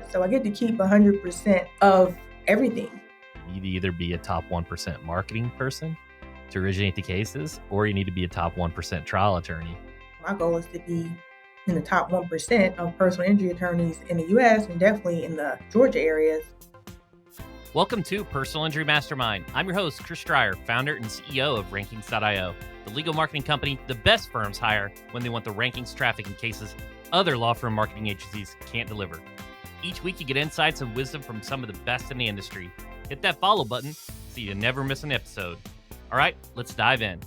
So I get to keep 100% of everything. You need to either be a top 1% marketing person to originate the cases, or you need to be a top 1% trial attorney. My goal is to be in the top 1% of personal injury attorneys in the U.S. and definitely in the Georgia areas. Welcome to Personal Injury Mastermind. I'm your host, Chris Stryer, founder and CEO of Rankings.io, the legal marketing company the best firms hire when they want the rankings, traffic, and cases other law firm marketing agencies can't deliver. Each week, you get insights and wisdom from some of the best in the industry. Hit that follow button so you never miss an episode. All right, let's dive in.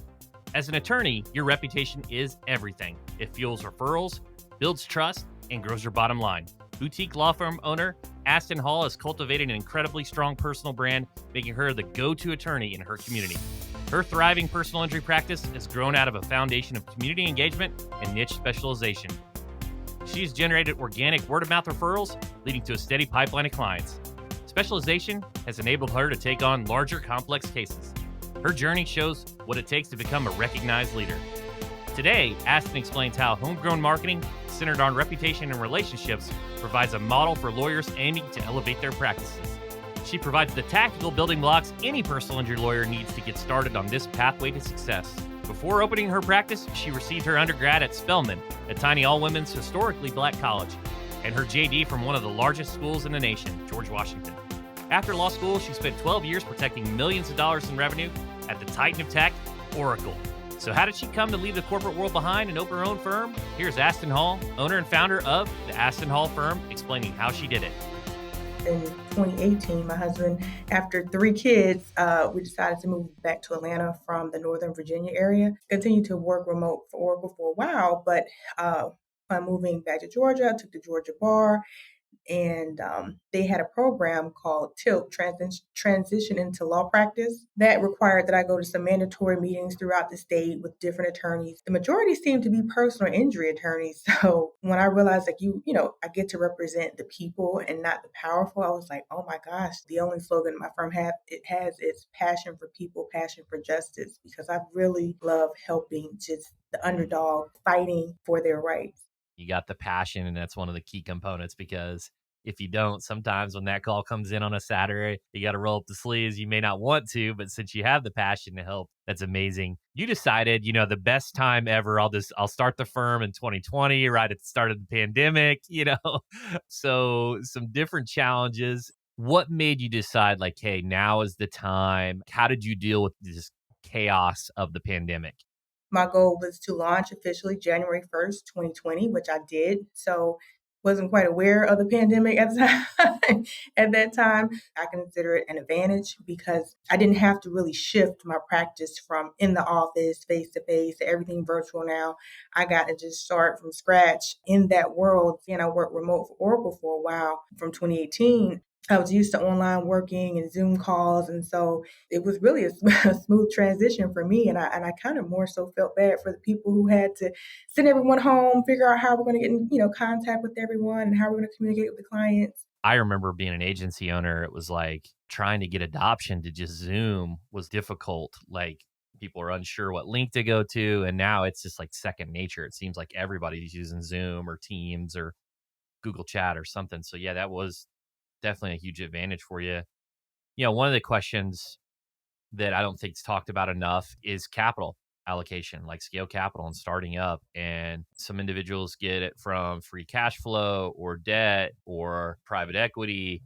As an attorney, your reputation is everything. It fuels referrals, builds trust, and grows your bottom line. Boutique law firm owner Asten Hall has cultivated an incredibly strong personal brand, making her the go-to attorney in her community. Her thriving personal injury practice has grown out of a foundation of community engagement and niche specialization. She's generated organic word-of-mouth referrals, leading to a steady pipeline of clients. Specialization has enabled her to take on larger, complex cases. Her journey shows what it takes to become a recognized leader. Today, Asten explains how homegrown marketing, centered on reputation and relationships, provides a model for lawyers aiming to elevate their practices. She provides the tactical building blocks any personal injury lawyer needs to get started on this pathway to success. Before opening her practice, she received her undergrad at Spelman, a tiny all-women's historically black college, and her JD from one of the largest schools in the nation, George Washington. After law school, she spent 12 years protecting millions of dollars in revenue at the Titan of Tech, Oracle. So how did she come to leave the corporate world behind and open her own firm? Here's Asten Hall, owner and founder of the Asten Hall Firm, explaining how she did it. In 2018, my husband, after 3 kids, we decided to move back to Atlanta from the Northern Virginia area. Continued to work remote for Oracle for a while, but upon moving back to Georgia, I took the Georgia bar, and they had a program called TILT, Transition into Law Practice, that required that I go to some mandatory meetings throughout the state with different attorneys. The majority seemed to be personal injury attorneys. So when I realized I get to represent the people and not the powerful, I was like, oh my gosh, the only slogan my firm has is passion for people, passion for justice, because I really love helping just the underdog fighting for their rights. You got the passion, and that's one of the key components, because if you don't, sometimes when that call comes in on a Saturday, you got to roll up the sleeves. You may not want to, but since you have the passion to help, that's amazing. You decided, the best time ever, I'll start the firm in 2020, right at the start of the pandemic, So some different challenges. What made you decide, like, hey, now is the time? How did you deal with this chaos of the pandemic? My goal was to launch officially January 1st, 2020, which I did. So wasn't quite aware of the pandemic at the time. At that time, I consider it an advantage because I didn't have to really shift my practice from in the office, face to face, to everything virtual now. I got to just start from scratch in that world. And I worked remote for Oracle for a while from 2018. I was used to online working and Zoom calls. And so it was really a smooth transition for me. And I kind of more so felt bad for the people who had to send everyone home, figure out how we're going to get in, contact with everyone and how we're going to communicate with the clients. I remember being an agency owner. It was like trying to get adoption to just Zoom was difficult. Like people are unsure what link to go to. And now it's just like second nature. It seems like everybody's using Zoom or Teams or Google Chat or something. So yeah, that was definitely a huge advantage for you. One of the questions that I don't think is talked about enough is capital allocation, like scale capital and starting up. And some individuals get it from free cash flow or debt or private equity.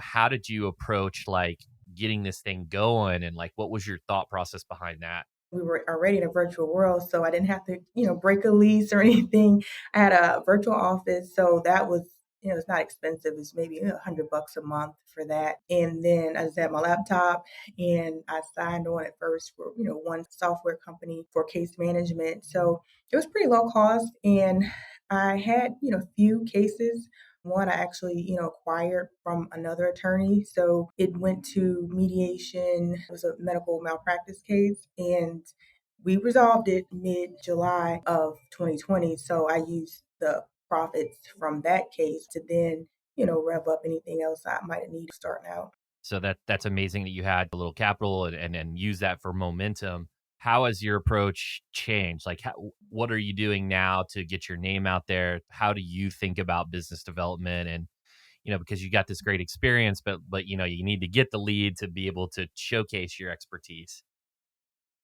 How did you approach like getting this thing going, and like what was your thought process behind that? We were already in a virtual world, so I didn't have to, break a lease or anything. I had a virtual office, so that was, it's not expensive. It's maybe $100 a month for that. And then I just had my laptop, and I signed on at first for, one software company for case management. So it was pretty low cost, and I had, a few cases. One I actually, acquired from another attorney. So it went to mediation. It was a medical malpractice case, and we resolved it mid-July of 2020. So I used the profits from that case to then, rev up anything else I might need starting out. So that's amazing that you had a little capital and use that for momentum. How has your approach changed? Like, what are you doing now to get your name out there? How do you think about business development? And, because you got this great experience, but you need to get the lead to be able to showcase your expertise.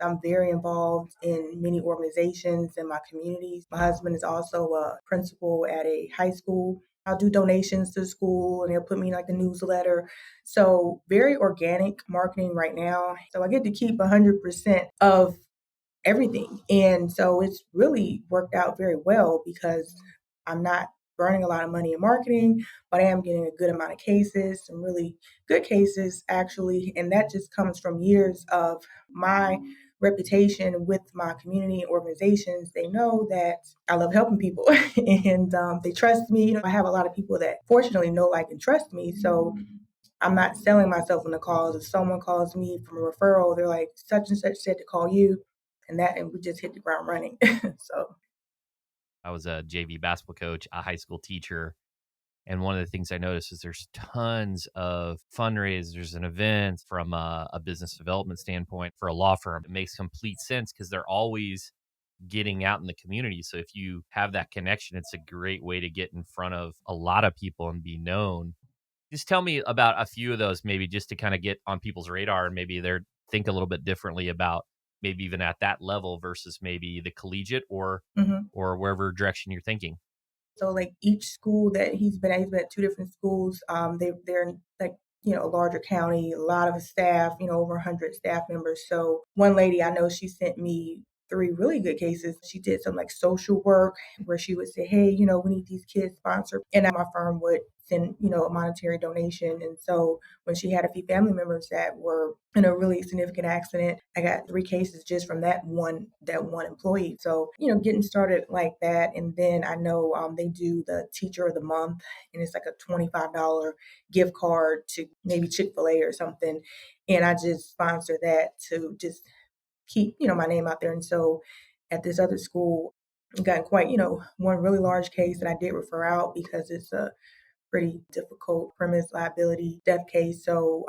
I'm very involved in many organizations in my communities. My husband is also a principal at a high school. I'll do donations to the school and they'll put me in like a newsletter. So, very organic marketing right now. So, I get to keep 100% of everything. And so it's really worked out very well because I'm not burning a lot of money in marketing, but I am getting a good amount of cases, some really good cases actually. And that just comes from years of my reputation with my community and organizations. They know that I love helping people and they trust me. I have a lot of people that fortunately know, like, and trust me. So I'm not selling myself on the calls. If someone calls me from a referral, they're like, such and such said to call you, and we just hit the ground running. So, I was a JV basketball coach, a high school teacher. And one of the things I noticed is there's tons of fundraisers and events from a business development standpoint for a law firm. It makes complete sense because they're always getting out in the community. So if you have that connection, it's a great way to get in front of a lot of people and be known. Just tell me about a few of those, maybe just to kind of get on people's radar and maybe they're think a little bit differently about maybe even at that level versus maybe the collegiate mhm. or wherever direction you're thinking. So like each school that he's been at two different schools. They're in like a larger county, a lot of staff, over 100 staff members. So one lady I know, she sent me three really good cases. She did some like social work where she would say, hey, we need these kids sponsored, and my firm would send a monetary donation. And so when she had a few family members that were in a really significant accident, I got three cases just from that one employee. So getting started like that. And then I know they do the teacher of the month, and it's like a $25 gift card to maybe Chick-fil-A or something. And I just sponsor that to just keep my name out there. And so at this other school, I got quite one really large case that I did refer out because it's a pretty difficult premise liability death case. So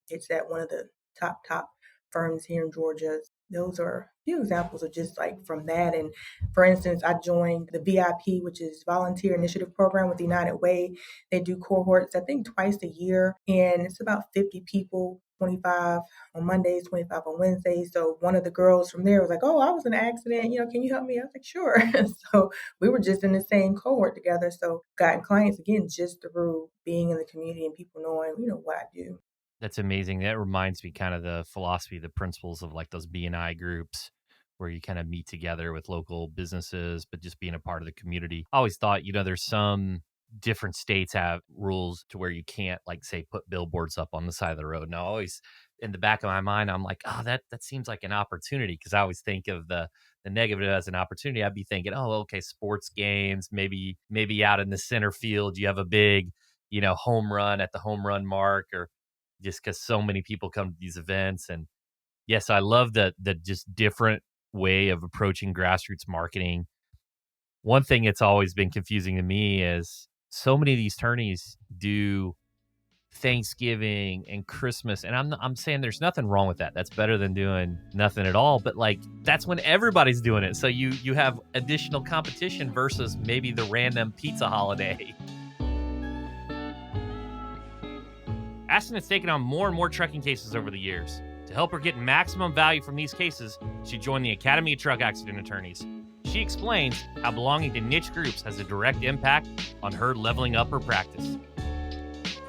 it's at one of the top firms here in Georgia. Those are a few examples of just like from that. And for instance, I joined the VIP, which is Volunteer Initiative Program with the United Way. They do cohorts, I think, twice a year, and it's about 50 people. 25 on Mondays, 25 on Wednesdays. So one of the girls from there was like, "Oh, I was in an accident. Can you help me?" I was like, "Sure." So we were just in the same cohort together. So gotten clients again just through being in the community and people knowing, what I do. That's amazing. That reminds me kind of the philosophy, the principles of like those BNI groups where you kind of meet together with local businesses, but just being a part of the community. I always thought, there's some different states have rules to where you can't like say put billboards up on the side of the road. Now always in the back of my mind, I'm like, oh, that seems like an opportunity because I always think of the negative as an opportunity. I'd be thinking, oh, okay, sports games, maybe out in the center field, you have a big, home run at the home run mark or just because so many people come to these events. And yes, I love the just different way of approaching grassroots marketing. One thing that's always been confusing to me is so many of these tourneys do Thanksgiving and Christmas, and I'm saying there's nothing wrong with that. That's better than doing nothing at all. But like that's when everybody's doing it, so you have additional competition versus maybe the random pizza holiday. Aston has taken on more and more trucking cases over the years. To help her get maximum value from these cases, she joined the Academy of Truck Accident Attorneys. She explains how belonging to niche groups has a direct impact on her leveling up her practice.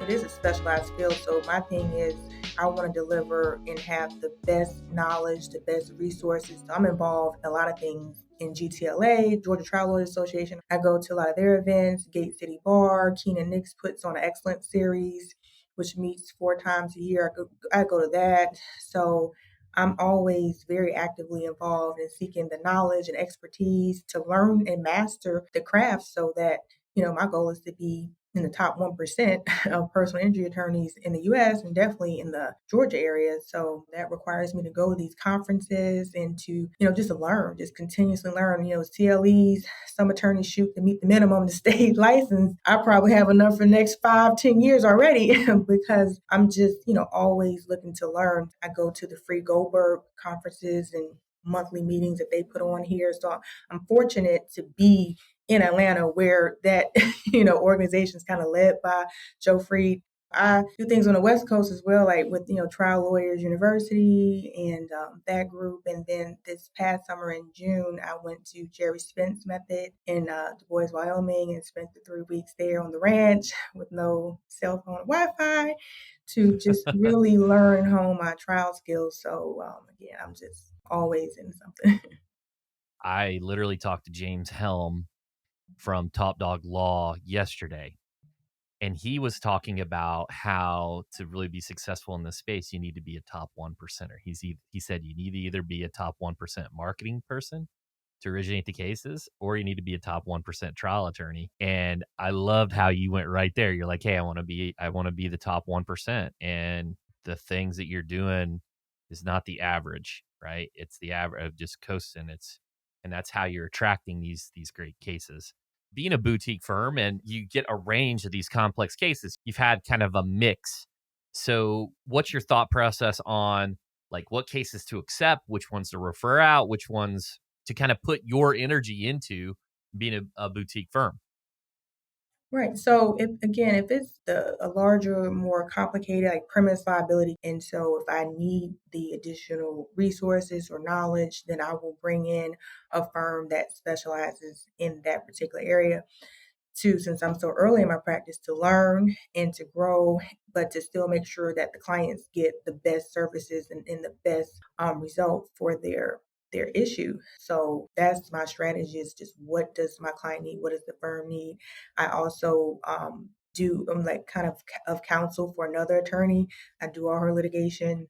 It is a specialized field. So my thing is I want to deliver and have the best knowledge, the best resources. So I'm involved in a lot of things in GTLA, Georgia Travel Lawyers Association. I go to a lot of their events. Gate City Bar, Keenan Nix puts on an excellent series, which meets 4 times a year. I go to that. So I'm always very actively involved in seeking the knowledge and expertise to learn and master the craft so that, my goal is to be in the top 1% of personal injury attorneys in the US and definitely in the Georgia area. So that requires me to go to these conferences and to, just to learn, just continuously learn. CLEs, some attorneys shoot to meet the minimum to stay licensed. I probably have enough for the next 5, 10 years already because I'm just, always looking to learn. I go to the free Goldberg conferences and monthly meetings that they put on here. So I'm fortunate to be in Atlanta where that, organization is kind of led by Joe Freed. I do things on the West Coast as well, like with, Trial Lawyers University and that group. And then this past summer in June, I went to Jerry Spence Method in Du Bois, Wyoming, and spent the 3 weeks there on the ranch with no cell phone or Wi-Fi to just really learn hone my trial skills. So again, I'm just always in something. I literally talked to James Helm from Top Dog Law yesterday, and he was talking about how to really be successful in this space, you need to be a top 1%er. He said you need to either be a top 1% marketing person to originate the cases, or you need to be a top 1% trial attorney. And I loved how you went right there. You're like, hey, I want to be the top 1%. And the things that you're doing is not the average, right? It's the average of just coasting. And that's how you're attracting these great cases. Being a boutique firm and you get a range of these complex cases, you've had kind of a mix. So what's your thought process on like what cases to accept, which ones to refer out, which ones to kind of put your energy into being a boutique firm? Right. So if it's a larger, more complicated, like premise liability, and so if I need the additional resources or knowledge, then I will bring in a firm that specializes in that particular area to, since I'm so early in my practice, to learn and to grow, but to still make sure that the clients get the best services and the best result for their issue. So that's my strategy, is just what does my client need? What does the firm need? I also I'm like kind of counsel for another attorney. I do all her litigation,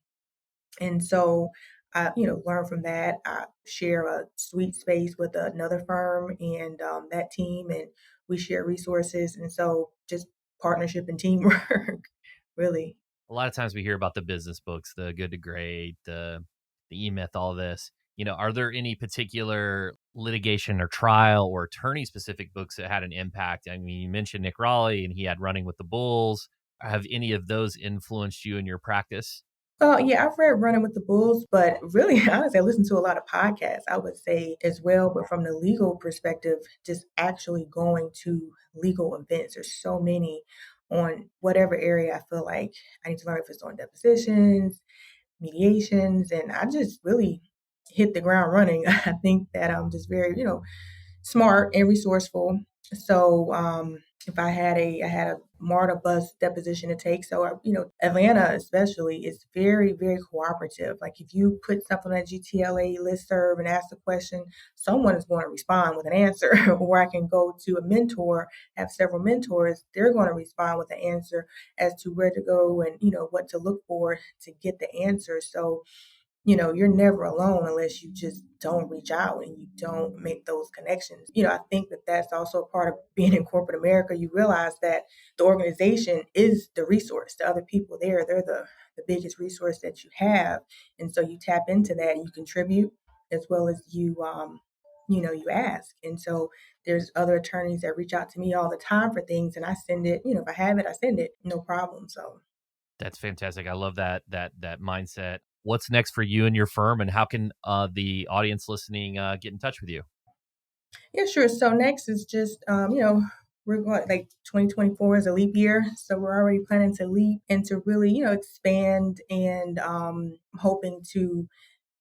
and so I, learn from that. I share a suite space with another firm and that team, and we share resources. And so just partnership and teamwork, really. A lot of times we hear about the business books, the Good to Great, the E-Myth, all this. Are there any particular litigation or trial or attorney specific books that had an impact? I mean, you mentioned Nick Raleigh and he had Running with the Bulls. Have any of those influenced you in your practice? Well, yeah, I've read Running with the Bulls, but really, honestly, I listen to a lot of podcasts, I would say as well. But from the legal perspective, just actually going to legal events, there's so many on whatever area I feel like I need to learn, if it's on depositions, mediations, and I just really hit the ground running. I think that I'm just very, smart and resourceful. So if I had a MARTA bus deposition to take. So Atlanta especially is very, very cooperative. Like if you put something on a GTLA listserv and ask a question, someone is going to respond with an answer. Or I can go to a mentor, have several mentors, they're going to respond with an answer as to where to go and what to look for to get the answer. So you're never alone unless you just don't reach out and you don't make those connections. I think that that's also a part of being in corporate America. You realize that the organization is the resource. The other people there, they're the biggest resource that you have. And so you tap into that and you contribute as well as you ask. And so there's other attorneys that reach out to me all the time for things, and I send it, if I have it, I send it, no problem. So That's fantastic. I love that mindset. What's next for you and your firm, and how can the audience listening get in touch with you? yeah, sure. So next is just, we're going, like, 2024 is a leap year. So we're already planning to leap and to really, expand, and hoping to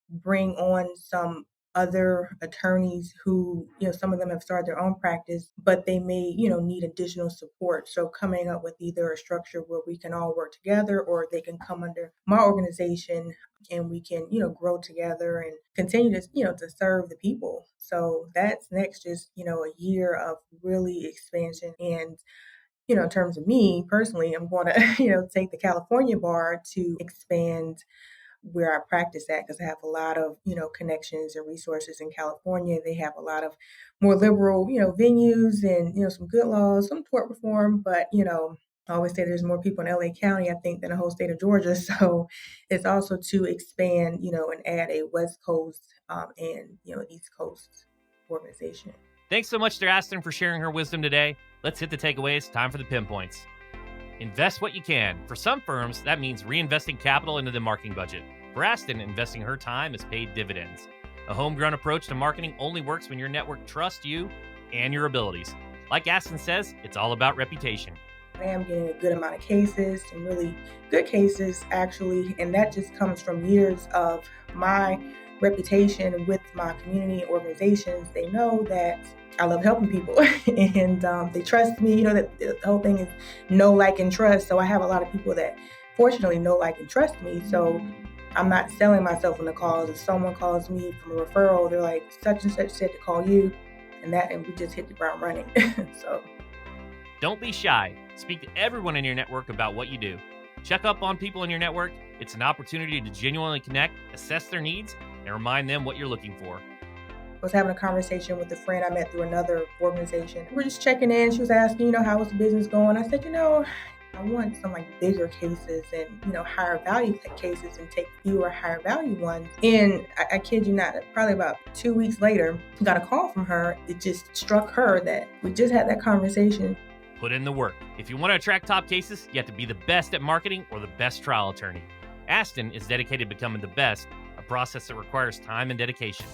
bring on some other attorneys who, some of them have started their own practice, but they may, need additional support. So coming up with either a structure where we can all work together, or they can come under my organization and we can, grow together and continue to, to serve the people. So that's next, just, a year of really expansion. And in terms of me personally, I'm going to, take the California bar to expand where I practice at, because I have a lot of, connections and resources in California. They have a lot of more liberal, venues and, some good laws, some tort reform, but, I always say there's more people in LA County, I think, than the whole state of Georgia. So it's also to expand, and add a West Coast and, East Coast organization. Thanks so much to Asten for sharing her wisdom today. Let's hit the takeaways. Time for the pinpoints. Invest what you can. For some firms, that means reinvesting capital into the marketing budget. For Asten, investing her time has paid dividends. A homegrown approach to marketing only works when your network trusts you and your abilities. Like Asten says, it's all about reputation. I am getting a good amount of cases, some really good cases actually, and that just comes from years of my reputation with my community organizations. They know that I love helping people and they trust me. You know, that the whole thing is know, like, and trust. So I have a lot of people that fortunately know, like, and trust me. So I'm not selling myself in the calls. If someone calls me from a referral, they're like, such and such said to call you, and we just hit the ground running. So Don't be shy. Speak to everyone in your network about what you do. Check up on people in your network. It's an opportunity to genuinely connect, assess their needs, and remind them what you're looking for. I was having a conversation with a friend I met through another organization. We're just checking in. She was asking, how was the business going? I said, I want some like bigger cases and, higher value cases and take fewer higher value ones. And I kid you not, probably about 2 weeks later, got a call from her. It just struck her that we just had that conversation. Put in the work. If you want to attract top cases, you have to be the best at marketing or the best trial attorney. Asten is dedicated to becoming the best, a process that requires time and dedication.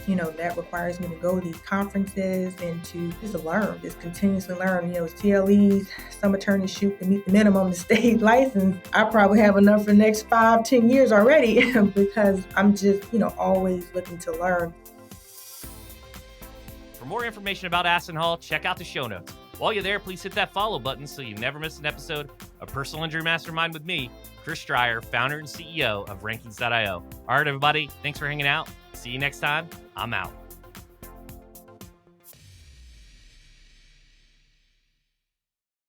That requires me to go to these conferences and to just learn, just continuously learn. CLEs, some attorneys shoot to meet the minimum to stay licensed. I probably have enough for the next 5-10 years already because I'm just, always looking to learn. For more information about Asten Hall, check out the show notes. While you're there, please hit that follow button so you never miss an episode of Personal Injury Mastermind with me, Chris Stryer, founder and CEO of Rankings.io. All right, everybody, thanks for hanging out. See you next time. I'm out.